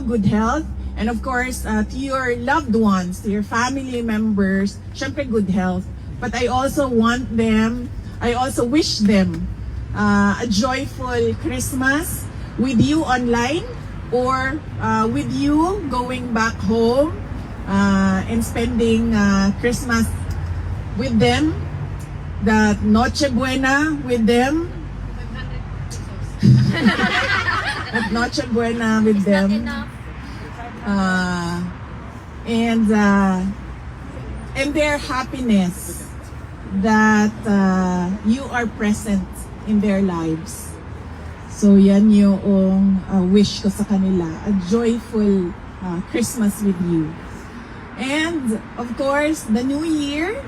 good health, and of course, to your loved ones, to your family members, syempre good health. But I also wish them a joyful Christmas with you online or with you going back home and spending Christmas with them, the Noche Buena with them. At Noche Buena with them. And their happiness that you are present in their lives. So yan yung wish ko sa kanila, a joyful Christmas with you. And of course, the New Year,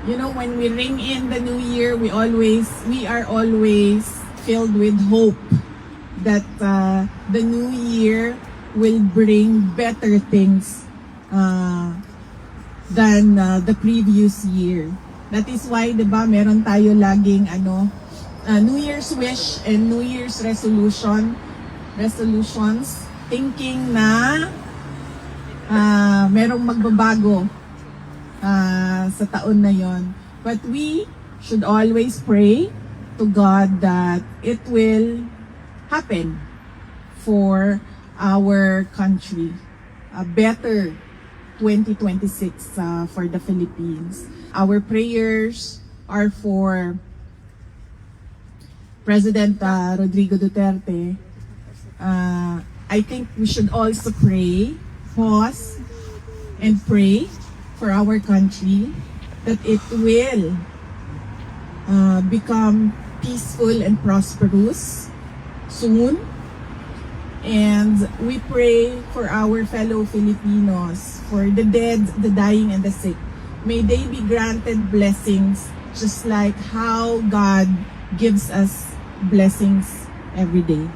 you know, when we ring in the New Year, we are always filled with hope that the New Year will bring better things than the previous year. That is why, diba, meron tayo laging New Year's wish and New Year's resolutions, thinking na merong magbabago sa taon na yon. But we should always pray to God that it will happen for our country. A better 2026 for the Philippines. Our prayers are for President Rodrigo Duterte. I think we should also pause and pray for our country that it will become peaceful and prosperous soon. And we pray for our fellow Filipinos, for the dead, the dying, and the sick. May they be granted blessings just like how God gives us blessings every day.